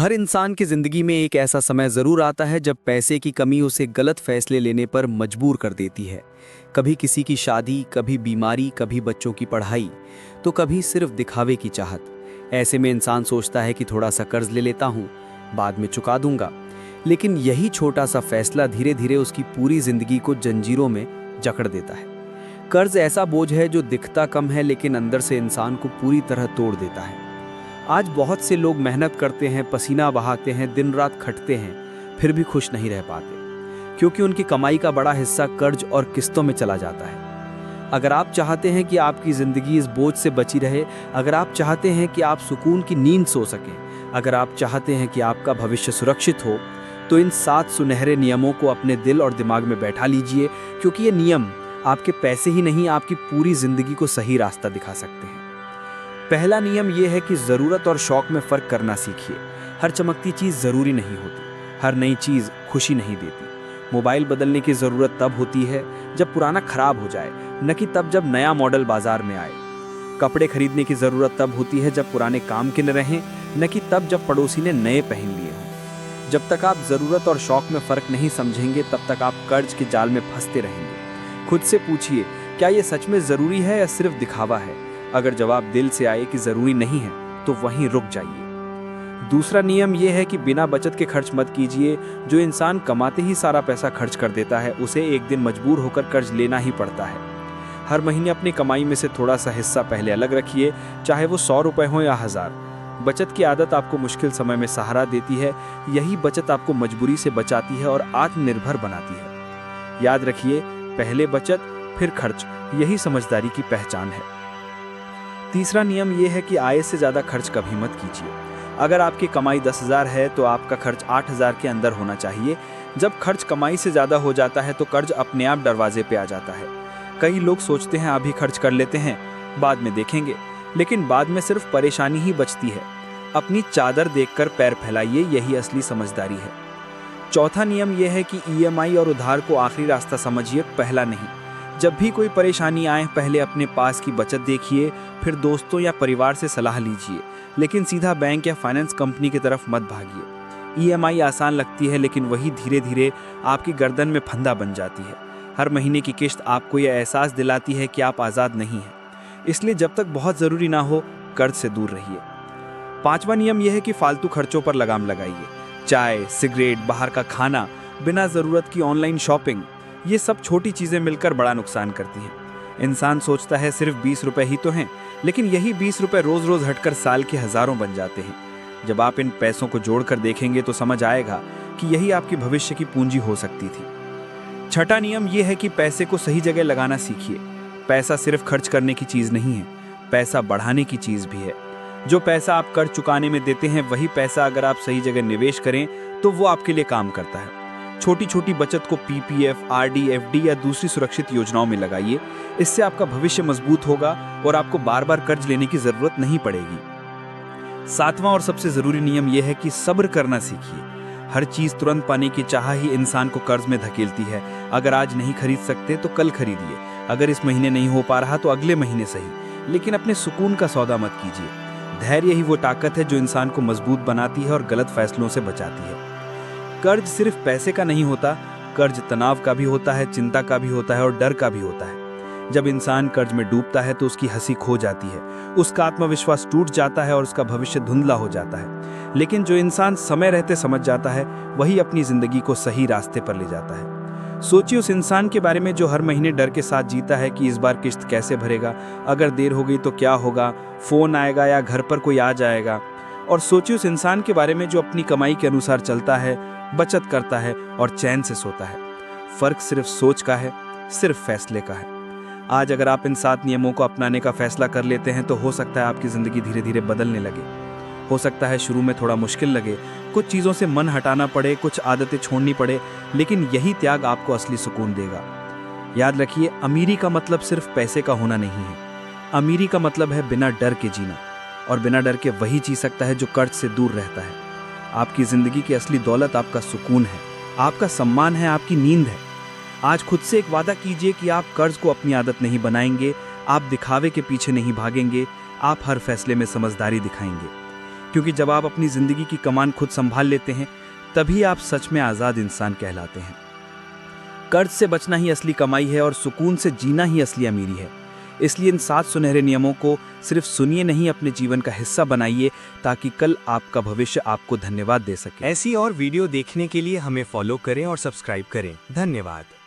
हर इंसान की जिंदगी में एक ऐसा समय जरूर आता है जब पैसे की कमी उसे गलत फैसले लेने पर मजबूर कर देती है। कभी किसी की शादी, कभी बीमारी, कभी बच्चों की पढ़ाई, तो कभी सिर्फ दिखावे की चाहत। ऐसे में इंसान सोचता है कि थोड़ा सा कर्ज ले लेता हूँ, बाद में चुका दूंगा। लेकिन यही छोटा सा फैसला धीरे धीरे उसकी पूरी जिंदगी को जंजीरों में जकड़ देता है। कर्ज ऐसा बोझ है जो दिखता कम है लेकिन अंदर से इंसान को पूरी तरह तोड़ देता है। आज बहुत से लोग मेहनत करते हैं, पसीना बहाते हैं, दिन रात खटते हैं, फिर भी खुश नहीं रह पाते, क्योंकि उनकी कमाई का बड़ा हिस्सा कर्ज और किस्तों में चला जाता है। अगर आप चाहते हैं कि आपकी ज़िंदगी इस बोझ से बची रहे, अगर आप चाहते हैं कि आप सुकून की नींद सो सकें, अगर आप चाहते हैं कि आपका भविष्य सुरक्षित हो, तो इन 7 सुनहरे नियमों को अपने दिल और दिमाग में बैठा लीजिए, क्योंकि ये नियम आपके पैसे ही नहीं, आपकी पूरी ज़िंदगी को सही रास्ता दिखा सकते हैं। पहला नियम यह है कि ज़रूरत और शौक में फ़र्क करना सीखिए। हर चमकती चीज़ ज़रूरी नहीं होती, हर नई चीज़ खुशी नहीं देती। मोबाइल बदलने की ज़रूरत तब होती है जब पुराना खराब हो जाए, न कि तब जब नया मॉडल बाजार में आए। कपड़े खरीदने की ज़रूरत तब होती है जब पुराने काम के न रहें, न कि तब जब पड़ोसी ने नए पहन लिए हों। जब तक आप ज़रूरत और शौक में फ़र्क नहीं समझेंगे, तब तक आप कर्ज के जाल में फंसते रहेंगे। खुद से पूछिए, क्या ये सच में ज़रूरी है या सिर्फ दिखावा है? अगर जवाब दिल से आए कि ज़रूरी नहीं है, तो वहीं रुक जाइए। दूसरा नियम यह है कि बिना बचत के खर्च मत कीजिए। जो इंसान कमाते ही सारा पैसा खर्च कर देता है, उसे एक दिन मजबूर होकर कर्ज लेना ही पड़ता है। हर महीने अपनी कमाई में से थोड़ा सा हिस्सा पहले अलग रखिए, चाहे वो 100 रुपये हो या 1000। बचत की आदत आपको मुश्किल समय में सहारा देती है। यही बचत आपको मजबूरी से बचाती है और आत्मनिर्भर बनाती है। याद रखिए, पहले बचत फिर खर्च, यही समझदारी की पहचान है। तीसरा नियम यह है कि आय से ज़्यादा खर्च कभी मत कीजिए। अगर आपकी कमाई 10,000 है तो आपका खर्च 8,000 के अंदर होना चाहिए। जब खर्च कमाई से ज़्यादा हो जाता है तो कर्ज अपने आप दरवाजे पे आ जाता है। कई लोग सोचते हैं अभी खर्च कर लेते हैं, बाद में देखेंगे, लेकिन बाद में सिर्फ परेशानी ही बचती है। अपनी चादर देखकर पैर फैलाइए, यही असली समझदारी है। चौथा नियम यह है कि EMI और उधार को आखिरी रास्ता समझिए, पहला नहीं। जब भी कोई परेशानी आए, पहले अपने पास की बचत देखिए, फिर दोस्तों या परिवार से सलाह लीजिए, लेकिन सीधा बैंक या फाइनेंस कंपनी की तरफ मत भागिए। EMI आसान लगती है, लेकिन वही धीरे धीरे आपकी गर्दन में फंदा बन जाती है। हर महीने की किश्त आपको यह एहसास दिलाती है कि आप आज़ाद नहीं हैं। इसलिए जब तक बहुत ज़रूरी ना हो, कर्ज से दूर रहिए। पांचवा नियम यह है कि फालतू खर्चों पर लगाम लगाइए। चाय, सिगरेट, बाहर का खाना, बिना ज़रूरत की ऑनलाइन शॉपिंग, ये सब छोटी चीज़ें मिलकर बड़ा नुकसान करती हैं। इंसान सोचता है सिर्फ 20 रुपए ही तो हैं, लेकिन यही 20 रुपए रोज़ रोज़ हटकर साल के हज़ारों बन जाते हैं। जब आप इन पैसों को जोड़कर देखेंगे तो समझ आएगा कि यही आपकी भविष्य की पूंजी हो सकती थी। छठा नियम यह है कि पैसे को सही जगह लगाना सीखिए। पैसा सिर्फ खर्च करने की चीज़ नहीं है, पैसा बढ़ाने की चीज़ भी है। जो पैसा आप कर्ज चुकाने में देते हैं, वही पैसा अगर आप सही जगह निवेश करें तो वो आपके लिए काम करता है। छोटी छोटी बचत को PPF, RD, FD या दूसरी सुरक्षित योजनाओं में लगाइए। इससे आपका भविष्य मजबूत होगा और आपको बार बार कर्ज लेने की जरूरत नहीं पड़ेगी। सातवां और सबसे जरूरी नियम यह है कि सब्र करना सीखिए। हर चीज तुरंत पाने की चाह ही इंसान को कर्ज में धकेलती है। अगर आज नहीं खरीद सकते तो कल खरीदिए, अगर इस महीने नहीं हो पा रहा तो अगले महीने सही, लेकिन अपने सुकून का सौदा मत कीजिए। धैर्य ही वो ताकत है जो इंसान को मजबूत बनाती है और गलत फैसलों से बचाती है। कर्ज सिर्फ पैसे का नहीं होता, कर्ज तनाव का भी होता है, चिंता का भी होता है और डर का भी होता है। जब इंसान कर्ज में डूबता है तो उसकी हंसी खो जाती है, उसका आत्मविश्वास टूट जाता है और उसका भविष्य धुंधला हो जाता है। लेकिन जो इंसान समय रहते समझ जाता है, वही अपनी जिंदगी को सही रास्ते पर ले जाता है। सोचिए उस इंसान के बारे में जो हर महीने डर के साथ जीता है कि इस बार किश्त कैसे भरेगा, अगर देर हो गई तो क्या होगा, फोन आएगा या घर पर कोई आ जाएगा। और सोचिए उस इंसान के बारे में जो अपनी कमाई के अनुसार चलता है, बचत करता है और चैन से सोता है। फर्क सिर्फ सोच का है, सिर्फ फैसले का है। आज अगर आप इन 7 नियमों को अपनाने का फैसला कर लेते हैं तो हो सकता है आपकी जिंदगी धीरे धीरे बदलने लगे। हो सकता है शुरू में थोड़ा मुश्किल लगे, कुछ चीज़ों से मन हटाना पड़े, कुछ आदतें छोड़नी पड़े, लेकिन यही त्याग आपको असली सुकून देगा। याद रखिए, अमीरी का मतलब सिर्फ पैसे का होना नहीं है। अमीरी का मतलब है बिना डर के जीना, और बिना डर के वही जी सकता है जो कर्ज से दूर रहता है। आपकी जिंदगी की असली दौलत आपका सुकून है, आपका सम्मान है, आपकी नींद है। आज खुद से एक वादा कीजिए कि आप कर्ज को अपनी आदत नहीं बनाएंगे, आप दिखावे के पीछे नहीं भागेंगे, आप हर फैसले में समझदारी दिखाएंगे। क्योंकि जब आप अपनी ज़िंदगी की कमान खुद संभाल लेते हैं तभी आप सच में आज़ाद इंसान कहलाते हैं। कर्ज से बचना ही असली कमाई है और सुकून से जीना ही असली अमीरी है। इसलिए इन 7 सुनहरे नियमों को सिर्फ सुनिए नहीं, अपने जीवन का हिस्सा बनाइए, ताकि कल आपका भविष्य आपको धन्यवाद दे सके। ऐसी और वीडियो देखने के लिए हमें फॉलो करें और सब्सक्राइब करें। धन्यवाद।